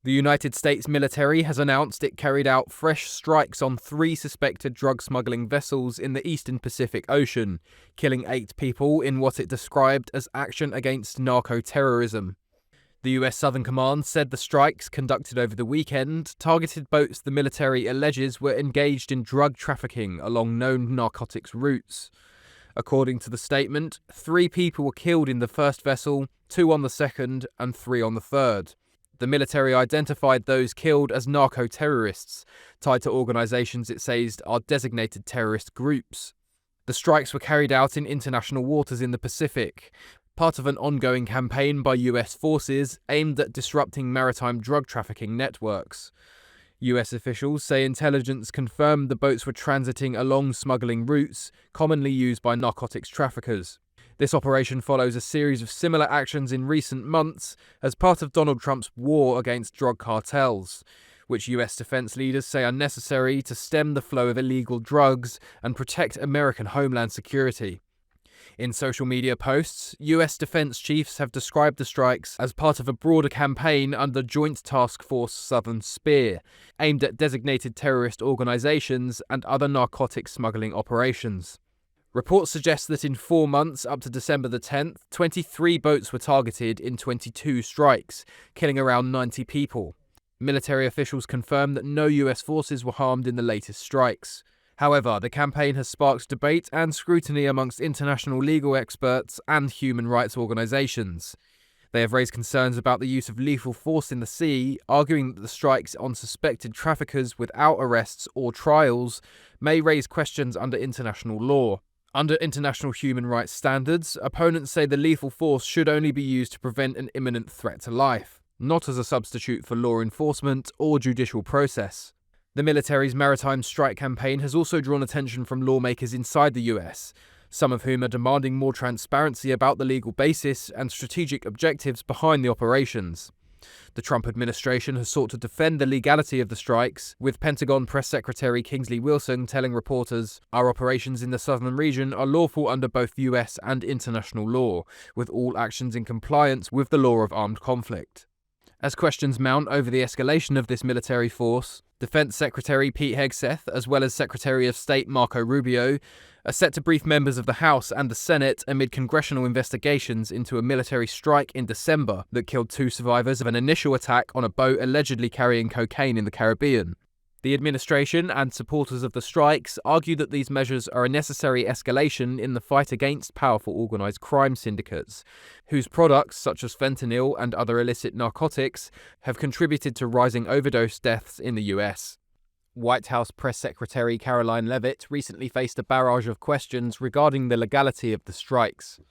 The United States military has announced it carried out fresh strikes on 3 suspected drug-smuggling vessels in the eastern Pacific Ocean, killing 8 people in what it described as action against narco-terrorism. The US Southern Command said the strikes, conducted over the weekend, targeted boats the military alleges were engaged in drug trafficking along known narcotics routes. According to the statement, 3 people were killed in the first vessel, 2 on the second, and 3 on the third. The military identified those killed as narco-terrorists, tied to organisations it says are designated terrorist groups. The strikes were carried out in international waters in the Pacific, part of an ongoing campaign by US forces aimed at disrupting maritime drug trafficking networks. US officials say intelligence confirmed the boats were transiting along smuggling routes commonly used by narcotics traffickers. This operation follows a series of similar actions in recent months as part of Donald Trump's war against drug cartels, which US defense leaders say are necessary to stem the flow of illegal drugs and protect American homeland security. In social media posts, US defense chiefs have described the strikes as part of a broader campaign under Joint Task Force Southern Spear, aimed at designated terrorist organizations and other narcotic smuggling operations. Reports suggest that in 4 months up to December the 10th, 23 boats were targeted in 22 strikes, killing around 90 people. Military officials confirmed that no US forces were harmed in the latest strikes. However, the campaign has sparked debate and scrutiny amongst international legal experts and human rights organizations. They have raised concerns about the use of lethal force in the sea, arguing that the strikes on suspected traffickers without arrests or trials may raise questions under international law. Under international human rights standards, opponents say the lethal force should only be used to prevent an imminent threat to life, not as a substitute for law enforcement or judicial process. The military's maritime strike campaign has also drawn attention from lawmakers inside the US, some of whom are demanding more transparency about the legal basis and strategic objectives behind the operations. The Trump administration has sought to defend the legality of the strikes, with Pentagon Press Secretary Kingsley Wilson telling reporters, "Our operations in the southern region are lawful under both US and international law, with all actions in compliance with the law of armed conflict." As questions mount over the escalation of this military force, Defense Secretary Pete Hegseth, as well as Secretary of State Marco Rubio, are set to brief members of the House and the Senate amid congressional investigations into a military strike in December that killed 2 survivors of an initial attack on a boat allegedly carrying cocaine in the Caribbean. The administration and supporters of the strikes argue that these measures are a necessary escalation in the fight against powerful organised crime syndicates, whose products, such as fentanyl and other illicit narcotics, have contributed to rising overdose deaths in the US. White House Press Secretary Caroline Leavitt recently faced a barrage of questions regarding the legality of the strikes.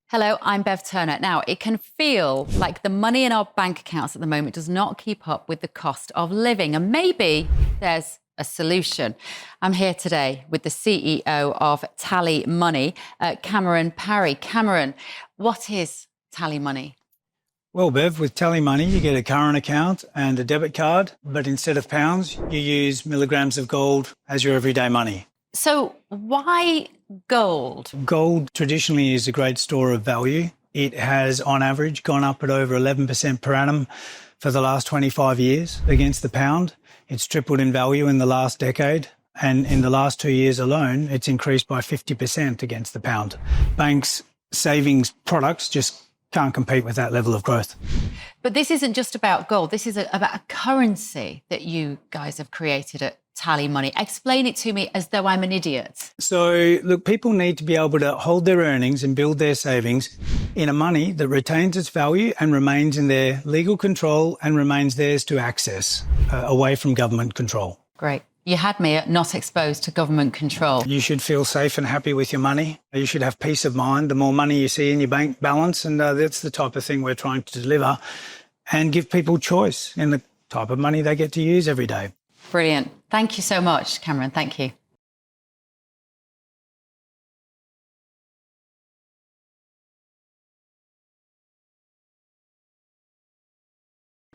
Hello, I'm Bev Turner. Now, it can feel like the money in our bank accounts at the moment does not keep up with the cost of living, and maybe there's a solution. I'm here today with the CEO of TallyMoney, Cameron Parry. Cameron, what is TallyMoney? Well, Bev, with TallyMoney, you get a current account and a debit card, but instead of pounds, you use milligrams of gold as your everyday money. So why gold? Gold traditionally is a great store of value. It has, on average, gone up at over 11% per annum for the last 25 years against the pound. It's tripled in value in the last decade. And in the last 2 years alone, it's increased by 50% against the pound. Banks' savings products just can't compete with that level of growth. But this isn't just about gold. This is about a currency that you guys have created at TallyMoney. Explain it to me as though I'm an idiot. So, look, people need to be able to hold their earnings and build their savings in a money that retains its value and remains in their legal control and remains theirs to access, away from government control. Great. You had me at not exposed to government control. You should feel safe and happy with your money. You should have peace of mind. The more money you see in your bank balance, and that's the type of thing we're trying to deliver, and give people choice in the type of money they get to use every day. Brilliant. Thank you so much, Cameron. Thank you.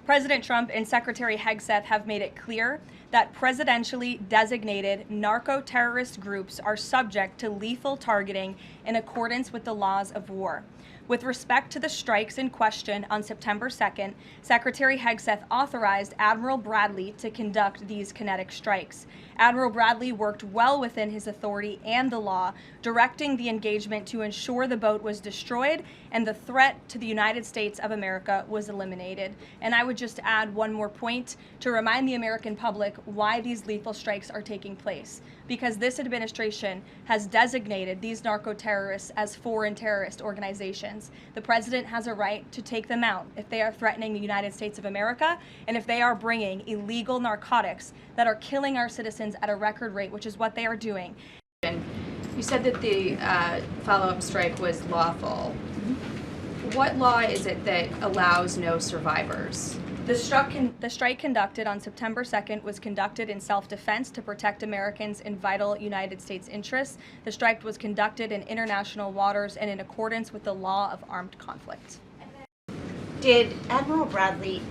President Trump and Secretary Hegseth have made it clear that presidentially designated narco-terrorist groups are subject to lethal targeting in accordance with the laws of war. With respect to the strikes in question on September 2nd, Secretary Hegseth authorized Admiral Bradley to conduct these kinetic strikes. Admiral Bradley worked well within his authority and the law, directing the engagement to ensure the boat was destroyed and the threat to the United States of America was eliminated. And I would just add one more point to remind the American public why these lethal strikes are taking place. Because this administration has designated these narco-terrorists as foreign terrorist organizations. The president has a right to take them out if they are threatening the United States of America and if they are bringing illegal narcotics that are killing our citizens at a record rate, which is what they are doing. You said that the follow-up strike was lawful. What law is it that allows no survivors? The strike conducted on September 2nd was conducted in self-defense to protect Americans in vital United States interests. The strike was conducted in international waters and in accordance with the law of armed conflict. Did Admiral Bradley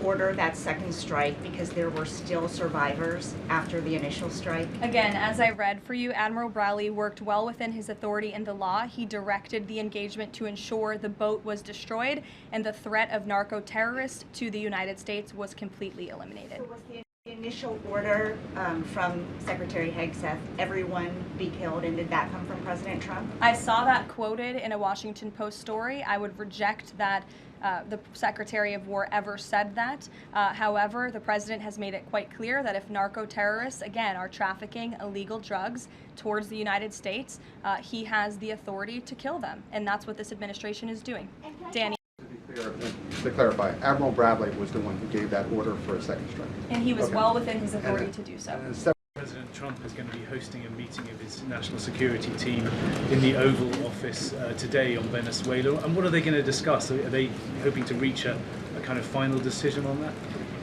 order that second strike because there were still survivors after the initial strike? Again, as I read for you, Admiral Bradley worked well within his authority and the law. He directed the engagement to ensure the boat was destroyed and the threat of narco-terrorists to the United States was completely eliminated. So was the initial order from Secretary Hegseth, everyone be killed, and did that come from President Trump? I saw that quoted in a Washington Post story. I would reject that the Secretary of War ever said that. However, the president has made it quite clear that if narco-terrorists, again, are trafficking illegal drugs towards the United States, he has the authority to kill them. And that's what this administration is doing. Danny. To clarify, Admiral Bradley was the one who gave that order for a second strike. And he was well within his authority to do so. President Trump is going to be hosting a meeting of his national security team in the Oval Office today on Venezuela. And what are they going to discuss? Are they hoping to reach a kind of final decision on that?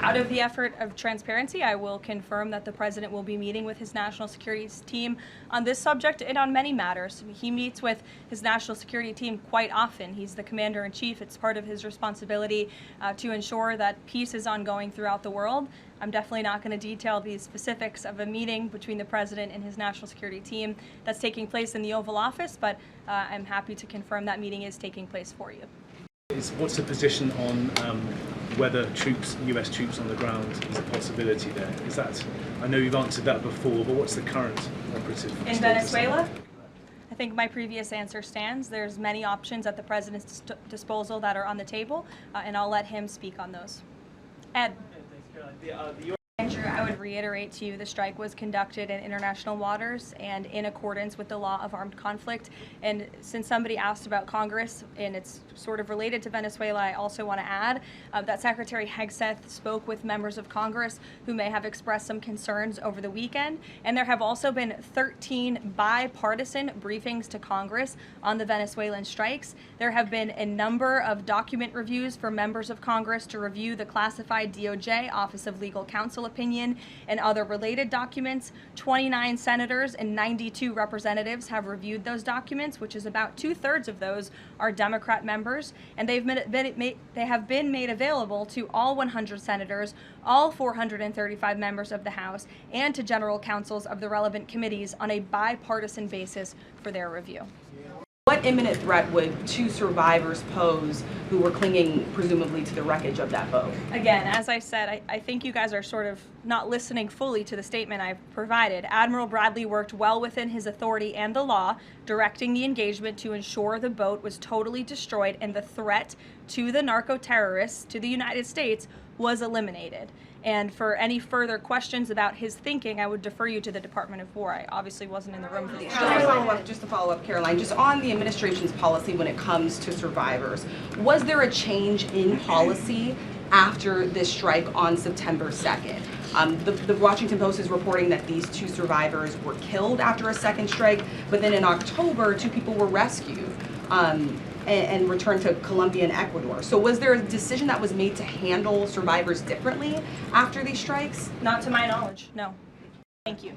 Out of the effort of transparency, I will confirm that the president will be meeting with his national security team on this subject and on many matters. He meets with his national security team quite often. He's the commander-in-chief. It's part of his responsibility to ensure that peace is ongoing throughout the world. I'm definitely not going to detail the specifics of a meeting between the president and his national security team that's taking place in the Oval Office, but I'm happy to confirm that meeting is taking place for you. What's the position on whether US troops on the ground is a possibility there? Is that, I know you've answered that before, but what's the current operative in Venezuela? I think my previous answer stands. There's many options at the president's disposal that are on the table, and I'll let him speak on those. Ed. Andrew, I would reiterate to you the strike was conducted in international waters and in accordance with the law of armed conflict. And since somebody asked about Congress, and it's sort of related to Venezuela, I also want to add that Secretary Hegseth spoke with members of Congress who may have expressed some concerns over the weekend. And there have also been 13 bipartisan briefings to Congress on the Venezuelan strikes. There have been a number of document reviews for members of Congress to review the classified DOJ Office of Legal Counsel opinion and other related documents. 29 senators and 92 representatives have reviewed those documents, which is about 2/3 of those are Democrat members, and they have been made available to all 100 senators, all 435 members of the House, and to general counsels of the relevant committees on a bipartisan basis for their review. What imminent threat would two survivors pose who were clinging presumably to the wreckage of that boat? Again, as I said, I think you guys are sort of not listening fully to the statement I've provided. Admiral Bradley worked well within his authority and the law, directing the engagement to ensure the boat was totally destroyed and the threat to the narco-terrorists, to the United States, was eliminated. And for any further questions about his thinking, I would defer you to the Department of War. I obviously wasn't in the room for these. Just to follow up, Caroline, just on the administration's policy when it comes to survivors, was there a change in policy after this strike on September 2nd? The Washington Post is reporting that these two survivors were killed after a second strike, but then in October, 2 people were rescued and returned to Colombia and Ecuador. So was there a decision that was made to handle survivors differently after these strikes? Not to my knowledge, no. Thank you.